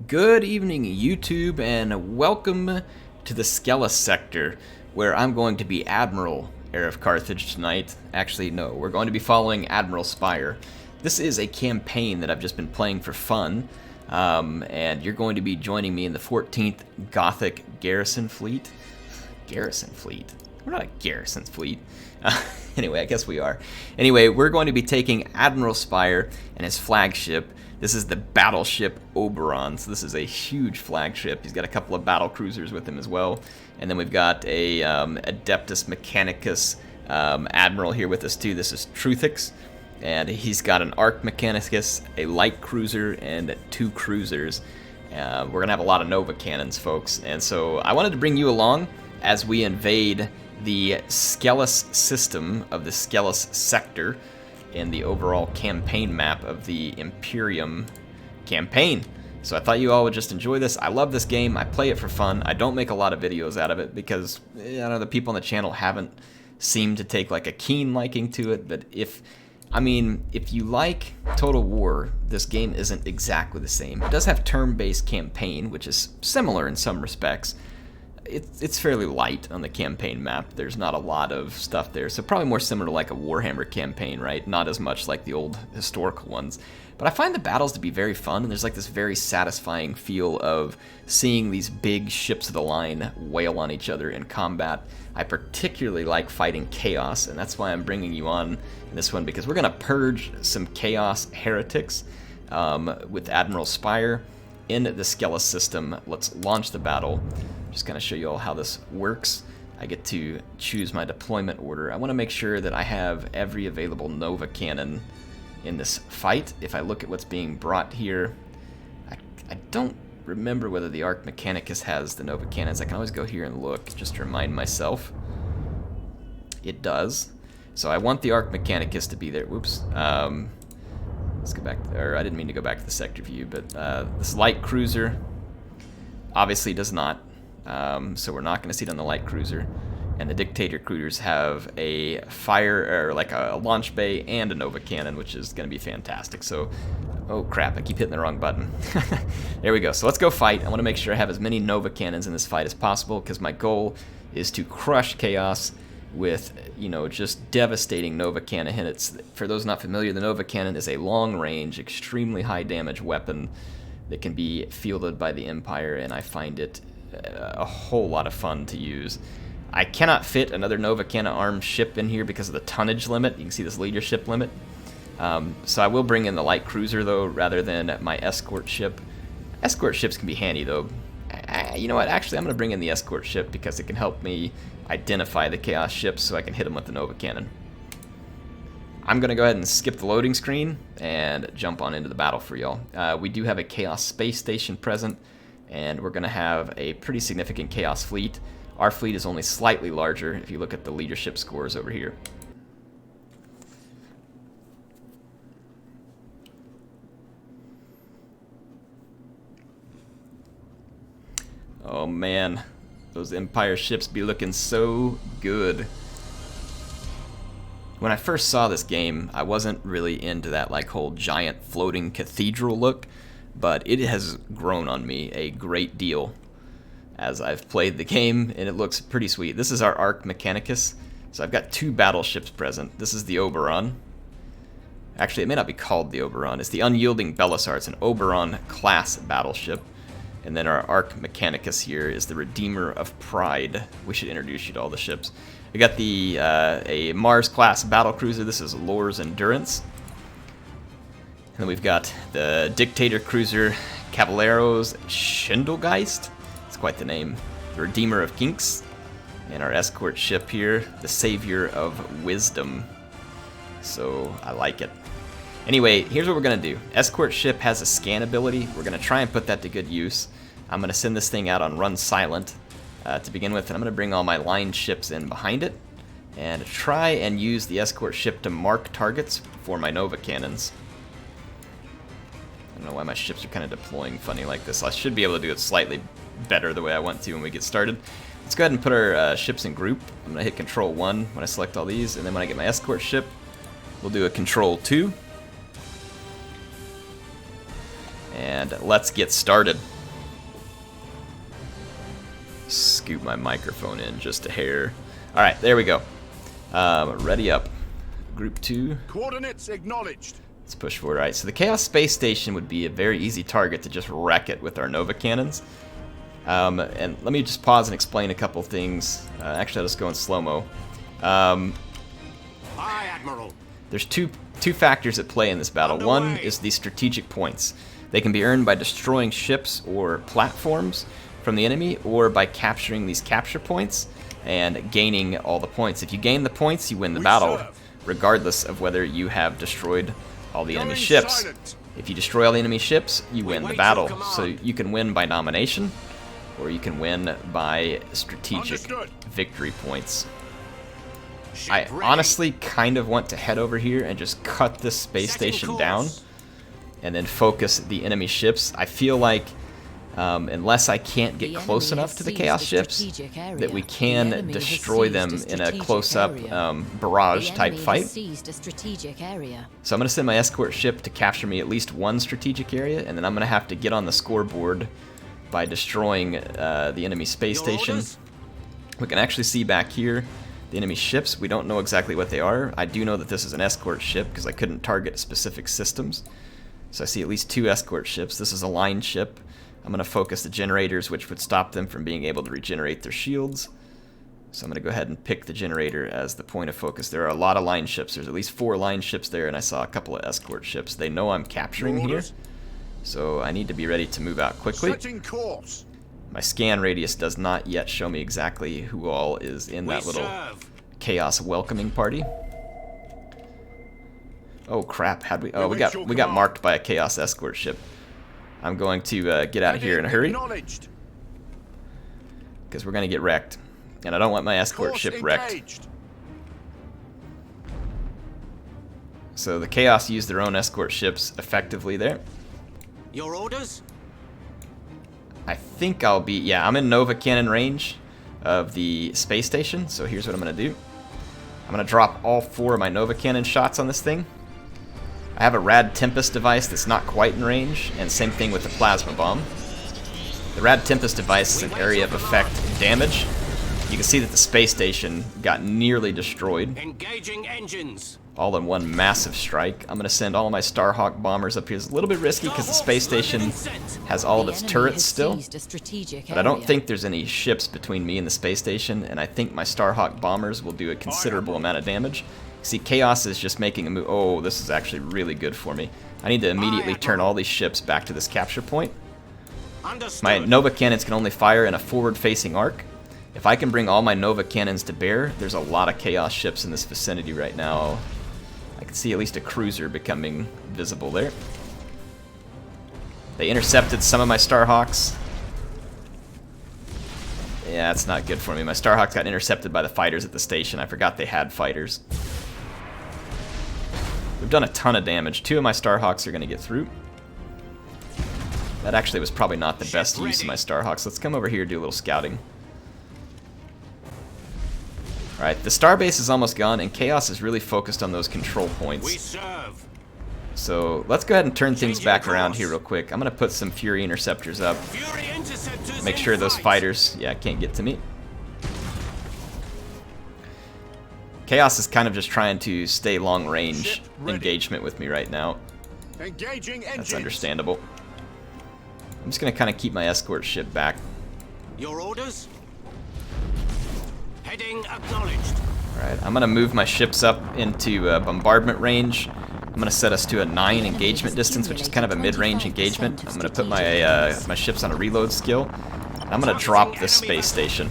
Good evening, YouTube, and welcome to the Scelus sector, where I'm going to be Admiral HeirofCarthage tonight. Actually, no, we're going to be following Admiral Spire. This is a campaign that I've just been playing for fun, and you're going to be joining me in the 14th Gothic Garrison Fleet. Garrison Fleet? We're not a garrison fleet. Anyway, I guess we are. Anyway, we're going to be taking Admiral Spire and his flagship. This is the battleship Oberon, so this is a huge flagship. He's got a couple of battle cruisers with him as well. And then we've got a Adeptus Mechanicus Admiral here with us too. This is Truthix, and he's got an Arc Mechanicus, a light cruiser, and 2 cruisers. We're going to have a lot of Nova cannons, folks. And so I wanted to bring you along as we invade the Scelus system of the Scelus sector in the overall campaign map of the Imperium campaign. So I thought you all would just enjoy this. I love this game. I play it for fun. I don't make a lot of videos out of it because I know the people on the channel haven't seemed to take like a keen liking to it. But if you like Total War, this game isn't exactly the same. It does have turn-based campaign, which is similar in some respects. It's fairly light on the campaign map. There's not a lot of stuff there, so probably more similar to like a Warhammer campaign, right? Not as much like the old historical ones. But I find the battles to be very fun, and there's like this very satisfying feel of seeing these big ships of the line wail on each other in combat. I particularly like fighting chaos, and that's why I'm bringing you on in this one, because we're going to purge some chaos heretics with Admiral Spire in the Scelus system. Let's launch the battle. Just going to show you all how this works. I get to choose my deployment order. I want to make sure that I have every available Nova cannon in this fight. If I look at what's being brought here, I don't remember whether the Arc Mechanicus has the Nova cannons. I can always go here and look just to remind myself. It does. So I want the Arc Mechanicus to be there. Whoops. Let's go back, I didn't mean to go back to the sector view, but this light cruiser obviously does not. So we're not going to see it on the light cruiser. And the Dictator cruisers have a fire, or like a launch bay and a Nova cannon, which is going to be fantastic. So, oh crap, I keep hitting the wrong button. There we go. So let's go fight. I want to make sure I have as many Nova cannons in this fight as possible, because my goal is to crush chaos with, just devastating Nova cannon hits. For those not familiar, the Nova cannon is a long-range, extremely high-damage weapon that can be fielded by the Empire, and I find it a whole lot of fun to use. I cannot fit another Nova cannon armed ship in here because of the tonnage limit. You can see this leadership limit. So I will bring in the light cruiser, though, rather than my escort ship. Escort ships can be handy, though. You know what? Actually, I'm going to bring in the escort ship because it can help me identify the chaos ships so I can hit them with the Nova cannon. I'm going to go ahead and skip the loading screen and jump on into the battle for y'all. We do have a chaos space station present, and we're going to have a pretty significant chaos fleet. Our fleet is only slightly larger if you look at the leadership scores over here. Oh man, those Empire ships be looking so good. When I first saw this game, I wasn't really into that like whole giant floating cathedral look, but it has grown on me a great deal as I've played the game, and it looks pretty sweet. This is our Arc Mechanicus. So I've got 2 battleships present. This is the Oberon. Actually, it may not be called the Oberon. It's the Unyielding Belisar. It's an Oberon class battleship. And then our Arc Mechanicus here is the Redeemer of Pride. We should introduce you to all the ships. We got the a Mars class battlecruiser. This is Lore's Endurance. And then we've got the Dictator cruiser Caballeros Schindelgeist. It's quite the name. The Redeemer of Kinks. And our escort ship here, the Savior of Wisdom. So I like it. Anyway, here's what we're going to do. Escort ship has a scan ability. We're going to try and put that to good use. I'm going to send this thing out on run silent to begin with, and I'm going to bring all my line ships in behind it and try and use the escort ship to mark targets for my Nova cannons. I don't know why my ships are kind of deploying funny like this. I should be able to do it slightly better the way I want to when we get started. Let's go ahead and put our ships in group. I'm going to hit Control 1 when I select all these, and then when I get my escort ship, we'll do a Control 2. And let's get started. scoop my microphone in just a hair. Alright, there we go. Ready up. Group 2. Coordinates acknowledged. Let's push forward. Alright, so the Chaos Space Station would be a very easy target to just wreck it with our Nova cannons. And let me just pause and explain a couple things. Actually, I'll just go in slow-mo. Aye, Admiral. There's two factors at play in this battle. One is the strategic points. They can be earned by destroying ships or platforms from the enemy, or by capturing these capture points and gaining all the points. If you gain the points, you win the battle, regardless of whether you have destroyed all the enemy ships. If you destroy all the enemy ships, you win the battle. So you can win by nomination, or you can win by strategic victory points. I honestly kind of want to head over here and just cut this space station down and then focus the enemy ships. I feel like unless I can't get close enough to the Chaos ships, that we can destroy them in a close-up barrage-type fight. So I'm going to send my escort ship to capture me at least one strategic area, and then I'm going to have to get on the scoreboard by destroying the enemy space station. We can actually see back here the enemy ships. We don't know exactly what they are. I do know that this is an escort ship because I couldn't target specific systems. So I see at least 2 escort ships. This is a line ship. I'm going to focus the generators, which would stop them from being able to regenerate their shields. So I'm going to go ahead and pick the generator as the point of focus. There are a lot of line ships. There's at least 4 line ships there, and I saw a couple of escort ships. They know I'm capturing here, so I need to be ready to move out quickly. My scan radius does not yet show me exactly who all is in that little chaos welcoming party. Oh crap! We got marked by a chaos escort ship. I'm going to get out of here in a hurry because we're going to get wrecked, and I don't want my escort ship wrecked. So the Chaos used their own escort ships effectively there. Your orders? I think I'll be... Yeah, I'm in Nova cannon range of the space station, so here's what I'm going to do. I'm going to drop all 4 of my Nova cannon shots on this thing. I have a Rad Tempest device that's not quite in range, and same thing with the Plasma Bomb. The Rad Tempest device is an area of effect damage. You can see that the space station got nearly destroyed. Engaging engines. All in one massive strike. I'm going to send all of my Starhawk bombers up here. It's a little bit risky because the space station has all of its turrets still. But I don't think there's any ships between me and the space station, and I think my Starhawk bombers will do a considerable amount of damage. See, Chaos is just making a move. Oh, this is actually really good for me. I need to immediately turn all these ships back to this capture point. My Nova cannons can only fire in a forward-facing arc. If I can bring all my Nova cannons to bear, there's a lot of Chaos ships in this vicinity right now. I can see at least a cruiser becoming visible there. They intercepted some of my Starhawks. Yeah, that's not good for me. My Starhawks got intercepted by the fighters at the station. I forgot they had fighters. We've done a ton of damage. 2 of my Starhawks are going to get through. That actually was probably not the best use of my Starhawks. Let's come over here and do a little scouting. Alright, the starbase is almost gone, and Chaos is really focused on those control points. So let's go ahead and turn things back around here real quick. I'm going to put some Fury Interceptors up. Make sure those fighters, can't get to me. Chaos is kind of just trying to stay long range engagement with me right now. That's understandable. I'm just going to kind of keep my escort ship back. Your orders? Heading acknowledged. Alright, I'm going to move my ships up into bombardment range. I'm going to set us to a 9 engagement distance, which is kind of a mid-range engagement. I'm going to put my ships on a reload skill. I'm going to drop this space station.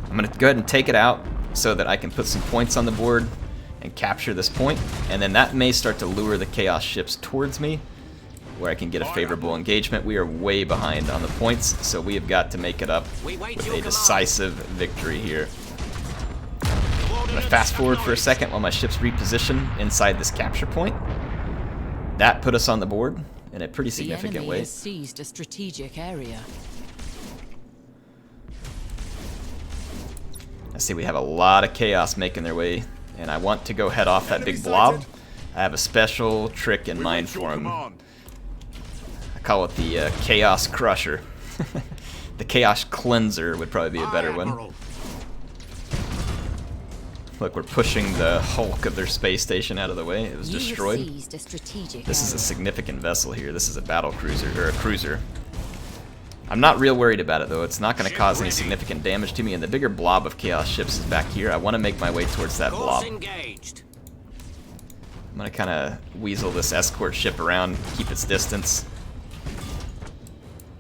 I'm going to go ahead and take it out so that I can put some points on the board and capture this point, and then that may start to lure the Chaos ships towards me, where I can get a favorable engagement. We are way behind on the points, so we have got to make it up with a decisive victory here. I'm going to fast forward for a second while my ships reposition inside this capture point. That put us on the board in a pretty significant way. Has seized a strategic area. I see we have a lot of Chaos making their way, and I want to go head off that big blob. I have a special trick in mind for him. I call it the Chaos Crusher. The Chaos Cleanser would probably be a better one. Admiral. Look, we're pushing the hulk of their space station out of the way. It was You have destroyed. seized a strategic This is a area. significant vessel here. This is a battle cruiser, or a cruiser. I'm not real worried about it, though. It's not going to cause any significant damage to me, and the bigger blob of Chaos ships is back here. I want to make my way towards that Course blob. engaged. I'm going to kind of weasel this escort ship around, keep its distance.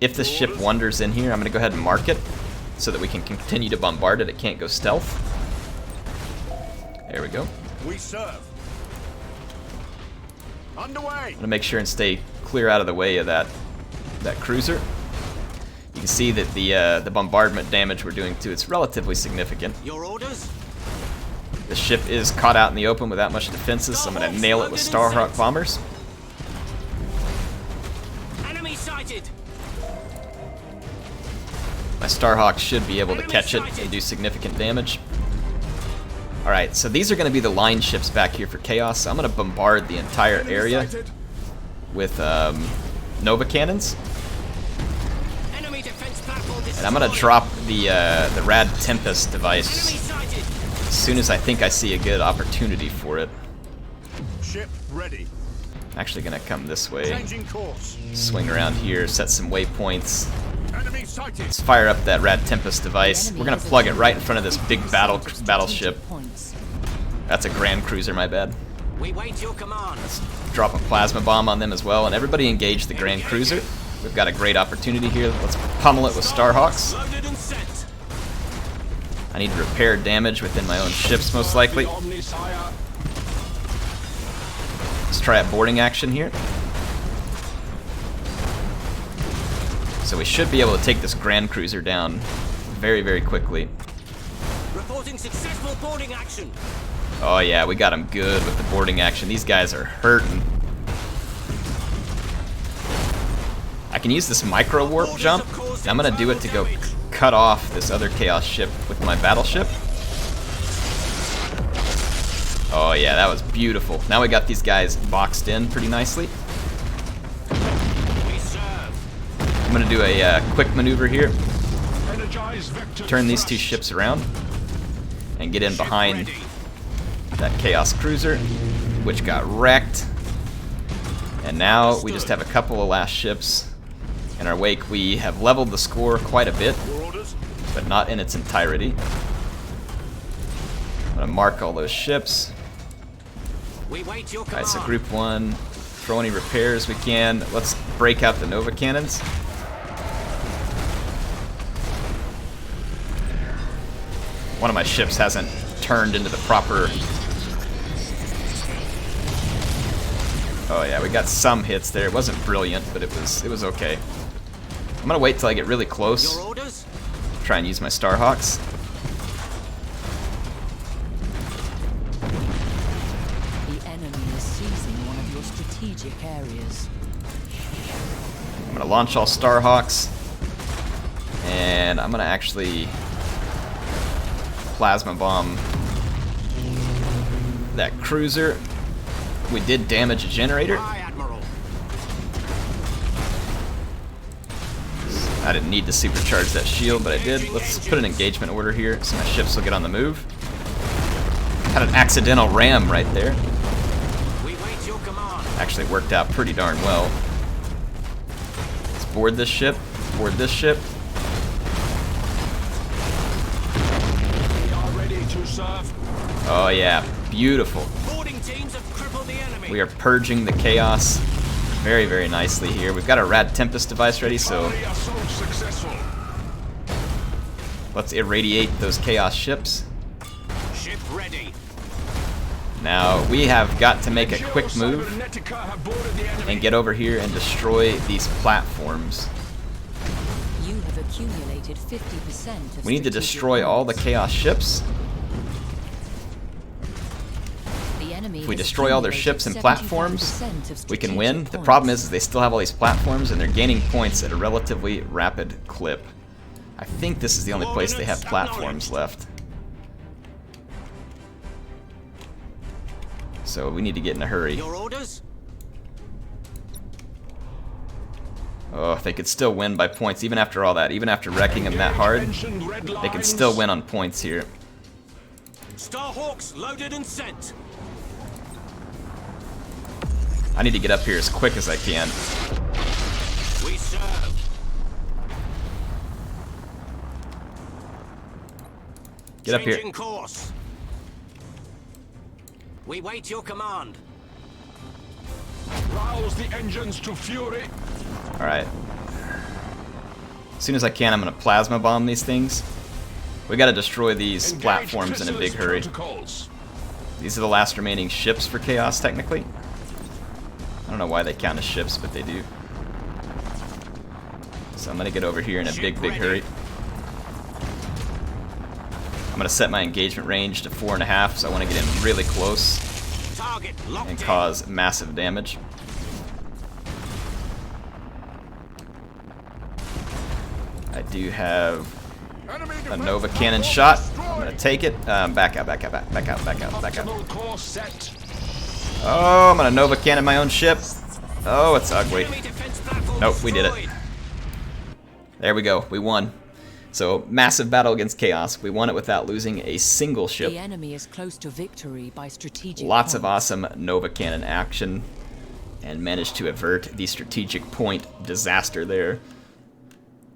If this ship wanders in here, I'm going to go ahead and mark it so that we can continue to bombard it. It can't go stealth. There we go. We serve. Underway. I'm going to make sure and stay clear out of the way of that cruiser. You can see that the bombardment damage we're doing to it's relatively significant. Your orders? The ship is caught out in the open without much defenses, so I'm going to nail it with Starhawk bombers. Enemy sighted. My Starhawk should be able to catch it and do significant damage. Alright, so these are going to be the line ships back here for Chaos. So I'm going to bombard the entire area with Nova cannons. Enemy defense platform And I'm going to drop the Rad Tempest device Enemy sighted. as soon as I think I see a good opportunity for it. Ship ready. I'm actually going to come this way, Changing course. swing around here, set some waypoints. Enemy sighted. Let's fire up that Rad Tempest device. Enemy We're going to has plug it achieved right in front of this big strategic battleship. points. That's a Grand Cruiser, my bad. We wait your command. Drop a plasma bomb on them as well, and everybody engage the Grand Cruiser. We've got a great opportunity here. Let's pummel it with Starhawks. Loaded and sent. I need to repair damage within my own ships, most likely. Let's try a boarding action here. So we should be able to take this Grand Cruiser down very, very quickly. Reporting successful boarding action. Oh yeah, we got him good with the boarding action. These guys are hurting. I can use this micro warp jump, and I'm gonna do it to go cut off this other Chaos ship with my battleship. Oh yeah, that was beautiful. Now we got these guys boxed in pretty nicely. We serve. I'm gonna do a quick maneuver here, Energize vector. turn these two ships around, and get in behind Ready. that Chaos cruiser, which got wrecked. And now we just have a couple of last ships in our wake. We have leveled the score quite a bit, Your orders. but not in its entirety. I'm gonna mark all those ships. We wait your Alright, command. so group 1, throw any repairs we can. Let's break out the Nova cannons. One of my ships hasn't turned into the proper... Oh yeah, we got some hits there. It wasn't brilliant, but it was okay. I'm gonna wait till I get really close. Your orders? Try and use my Starhawks. The enemy is seizing one of your strategic areas. I'm gonna launch all Starhawks, and I'm gonna actually plasma bomb that cruiser. We did damage a generator. Aye, Admiral. I didn't need to supercharge that shield, but I did. Let's put an engagement order here so my ships will get on the move. Had an accidental ram right there. We wait your command. Actually worked out pretty darn well. Let's board this ship. Board this ship. We are ready to serve. Oh yeah, beautiful. Boarding teams have crippled the enemy. We are purging the chaos very, very nicely here. We've got our Rad Tempest device ready, so Early assault successful. let's irradiate those chaos ships. Ship ready. Now, we have got to make a quick Ensure move Cybernetica have boarded the enemy. and get over here and destroy these platforms. You have accumulated 50% of We need to strategic destroy all the points. chaos ships. The enemy If we has destroy all their accumulated ships and platforms, 75% of we can strategic win. The points. problem is they still have all these platforms and they're gaining points at a relatively rapid clip. I think this is the only place they have platforms left. So we need to get in a hurry. Your orders? Oh, they could still win by points even after all that. Even after wrecking them that hard, they can still win on points here. Starhawks loaded and sent. I need to get up here as quick as I can. We serve. Get up here. Changing course. We wait your command. Rouse the engines to fury. Alright. As soon as I can, I'm going to plasma bomb these things. We got to destroy these Engage platforms in a big hurry. protocols. These are the last remaining ships for Chaos, technically. I don't know why they count as ships, but they do. So I'm going to get over here in a big hurry. I'm going to set my engagement range to 4.5, so I want to get in really close Target locked and in. cause massive damage. I do have a Nova Cannon shot. I'm going to take it. Back out. Optimal course set. Oh, I'm going to Nova Cannon my own ship. Oh, it's ugly. Enemy defense platform Nope, we did it. destroyed. There we go. We won. So, massive battle against Chaos. We won it without losing a single ship. The enemy is close to victory by strategic Lots of points. awesome Nova Cannon action. And managed to avert the strategic point disaster there.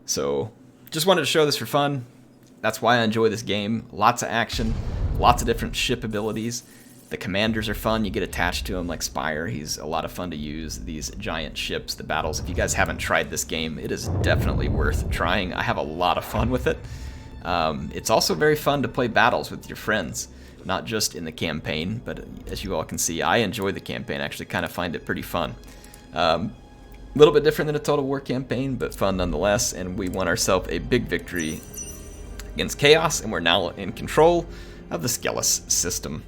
So, just wanted to show this for fun. That's why I enjoy this game. Lots of action. Lots of different ship abilities. The commanders are fun. You get attached to him like Spire. He's a lot of fun to use. These giant ships, the battles. If you guys haven't tried this game, it is definitely worth trying. I have a lot of fun with it. It's also very fun to play battles with your friends. Not just in the campaign, but as you all can see, I enjoy the campaign. I actually kind of find it pretty fun. A little bit different than a Total War campaign, but fun nonetheless. And we won ourselves a big victory against Chaos, and we're now in control of the Scelus system.